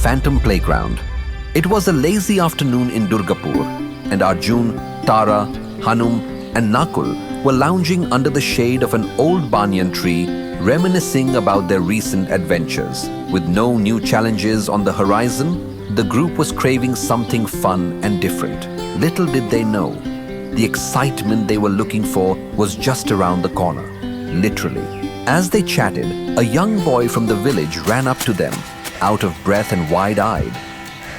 Phantom Playground. It was a lazy afternoon in Durgapur, and Arjun, Tara, Hanum, and Nakul were lounging under the shade of an old banyan tree, reminiscing about their recent adventures. With no new challenges on the horizon, the group was craving something fun and different. Little did they know, the excitement they were looking for was just around the corner, literally. As they chatted, a young boy from the village ran up to them, out of breath and wide-eyed.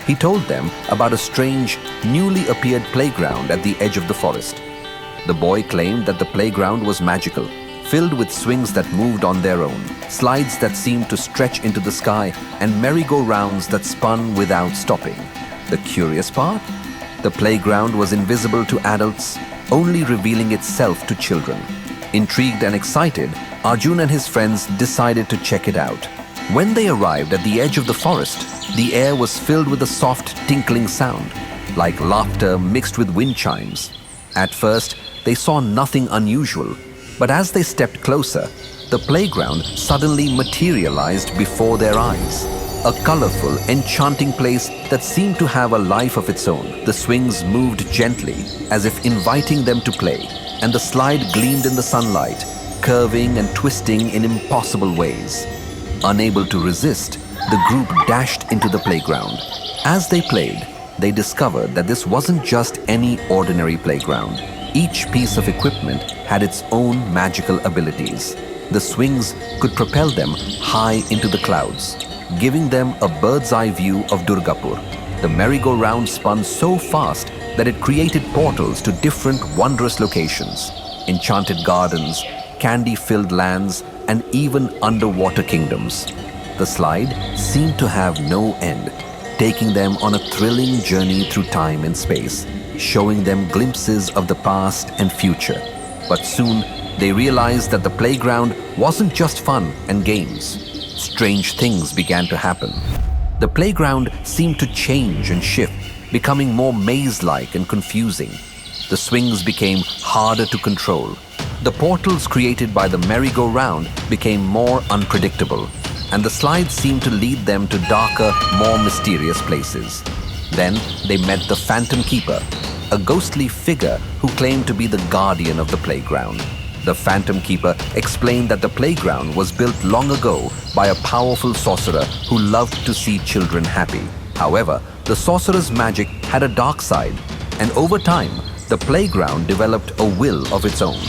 He told them about a strange, newly appeared playground at the edge of the forest. The boy claimed that the playground was magical, filled with swings that moved on their own, slides that seemed to stretch into the sky, and merry-go-rounds that spun without stopping. The curious part? The playground was invisible to adults, only revealing itself to children. Intrigued and excited, Arjun and his friends decided to check it out. When they arrived at the edge of the forest, the air was filled with a soft, tinkling sound, like laughter mixed with wind chimes. At first, they saw nothing unusual, but as they stepped closer, the playground suddenly materialized before their eyes. A colorful, enchanting place that seemed to have a life of its own. The swings moved gently, as if inviting them to play, and the slide gleamed in the sunlight, curving and twisting in impossible ways. Unable to resist, the group dashed into the playground. As they played, they discovered that this wasn't just any ordinary playground. Each piece of equipment had its own magical abilities. The swings could propel them high into the clouds, giving them a bird's-eye view of Durgapur. The merry-go-round spun so fast that it created portals to different wondrous locations, enchanted gardens, candy-filled lands, and even underwater kingdoms. The slide seemed to have no end, taking them on a thrilling journey through time and space, showing them glimpses of the past and future. But soon, they realized that the playground wasn't just fun and games. Strange things began to happen. The playground seemed to change and shift, becoming more maze-like and confusing. The swings became harder to control. The portals created by the merry-go-round became more unpredictable, and the slides seemed to lead them to darker, more mysterious places. Then they met the Phantom Keeper, a ghostly figure who claimed to be the guardian of the playground. The Phantom Keeper explained that the playground was built long ago by a powerful sorcerer who loved to see children happy. However, the sorcerer's magic had a dark side, and over time, the playground developed a will of its own.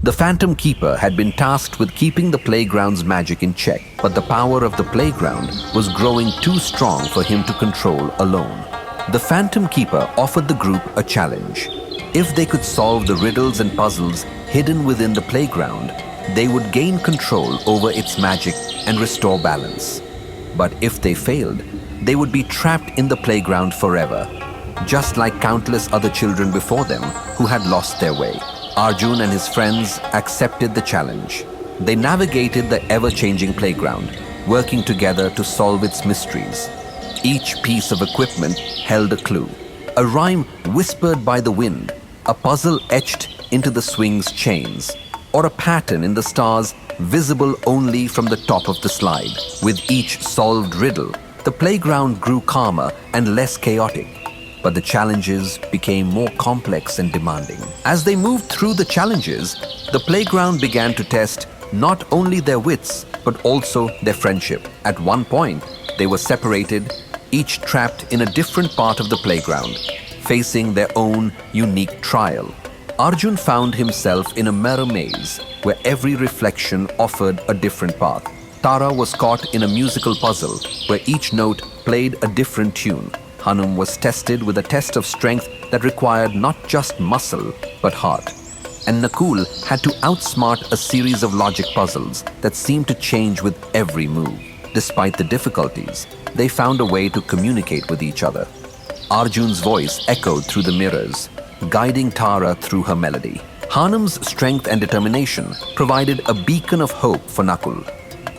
The Phantom Keeper had been tasked with keeping the playground's magic in check, but the power of the playground was growing too strong for him to control alone. The Phantom Keeper offered the group a challenge. If they could solve the riddles and puzzles hidden within the playground, they would gain control over its magic and restore balance. But if they failed, they would be trapped in the playground forever, just like countless other children before them who had lost their way. Arjun and his friends accepted the challenge. They navigated the ever-changing playground, working together to solve its mysteries. Each piece of equipment held a clue, a rhyme whispered by the wind, a puzzle etched into the swing's chains, or a pattern in the stars visible only from the top of the slide. With each solved riddle, the playground grew calmer and less chaotic. But the challenges became more complex and demanding. As they moved through the challenges, the playground began to test not only their wits, but also their friendship. At one point, they were separated, each trapped in a different part of the playground, facing their own unique trial. Arjun found himself in a mirror maze where every reflection offered a different path. Tara was caught in a musical puzzle where each note played a different tune. Hanum was tested with a test of strength that required not just muscle, but heart. And Nakul had to outsmart a series of logic puzzles that seemed to change with every move. Despite the difficulties, they found a way to communicate with each other. Arjun's voice echoed through the mirrors, guiding Tara through her melody. Hanum's strength and determination provided a beacon of hope for Nakul,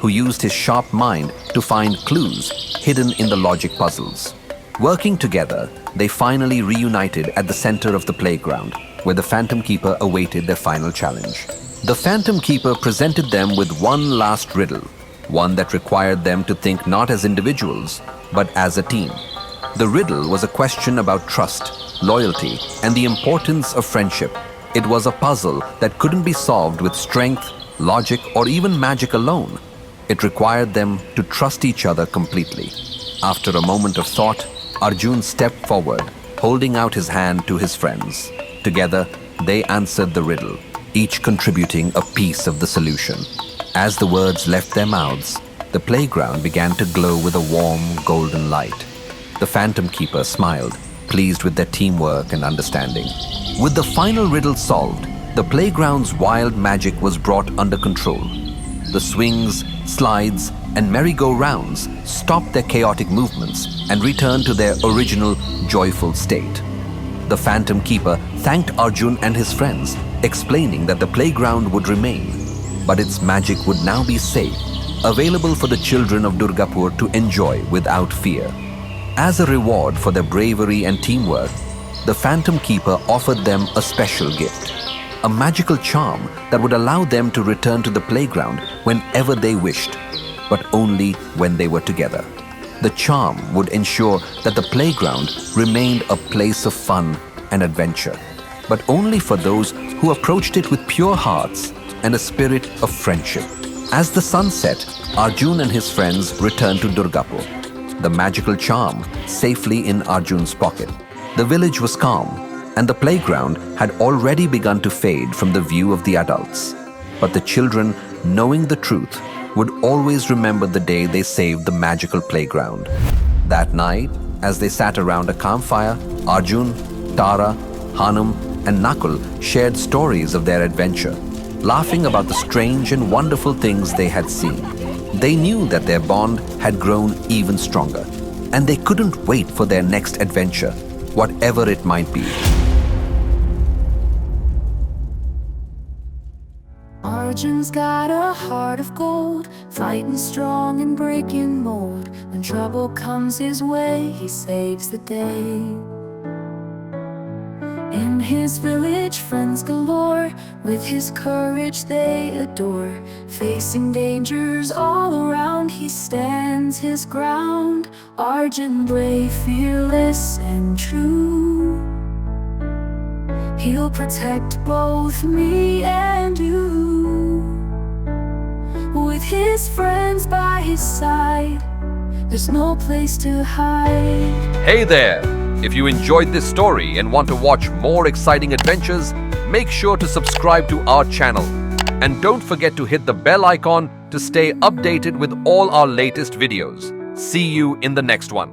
who used his sharp mind to find clues hidden in the logic puzzles. Working together, they finally reunited at the center of the playground, where the Phantom Keeper awaited their final challenge. The Phantom Keeper presented them with one last riddle, one that required them to think not as individuals, but as a team. The riddle was a question about trust, loyalty, and the importance of friendship. It was a puzzle that couldn't be solved with strength, logic, or even magic alone. It required them to trust each other completely. After a moment of thought, Arjun stepped forward, holding out his hand to his friends. Together, they answered the riddle, each contributing a piece of the solution. As the words left their mouths, the playground began to glow with a warm, golden light. The Phantom Keeper smiled, pleased with their teamwork and understanding. With the final riddle solved, the playground's wild magic was brought under control. The swings, slides, and merry-go-rounds stopped their chaotic movements and returned to their original, joyful state. The Phantom Keeper thanked Arjun and his friends, explaining that the playground would remain, but its magic would now be safe, available for the children of Durgapur to enjoy without fear. As a reward for their bravery and teamwork, the Phantom Keeper offered them a special gift, a magical charm that would allow them to return to the playground whenever they wished, but only when they were together. The charm would ensure that the playground remained a place of fun and adventure, but only for those who approached it with pure hearts and a spirit of friendship. As the sun set, Arjun and his friends returned to Durgapur, the magical charm safely in Arjun's pocket. The village was calm, and the playground had already begun to fade from the view of the adults. But the children, knowing the truth, would always remember the day they saved the magical playground. That night, as they sat around a campfire, Arjun, Tara, Hanum, and Nakul shared stories of their adventure, laughing about the strange and wonderful things they had seen. They knew that their bond had grown even stronger, and they couldn't wait for their next adventure, whatever it might be. Arjun's got a heart of gold, fighting strong and breaking mold. When trouble comes his way, he saves the day. In his village, friends galore, with his courage they adore. Facing dangers all around, he stands his ground. Arjun brave, fearless and true, he'll protect both me and you. With his friends by his side, there's no place to hide. Hey there! If you enjoyed this story and want to watch more exciting adventures, make sure to subscribe to our channel. And don't forget to hit the bell icon to stay updated with all our latest videos. See you in the next one.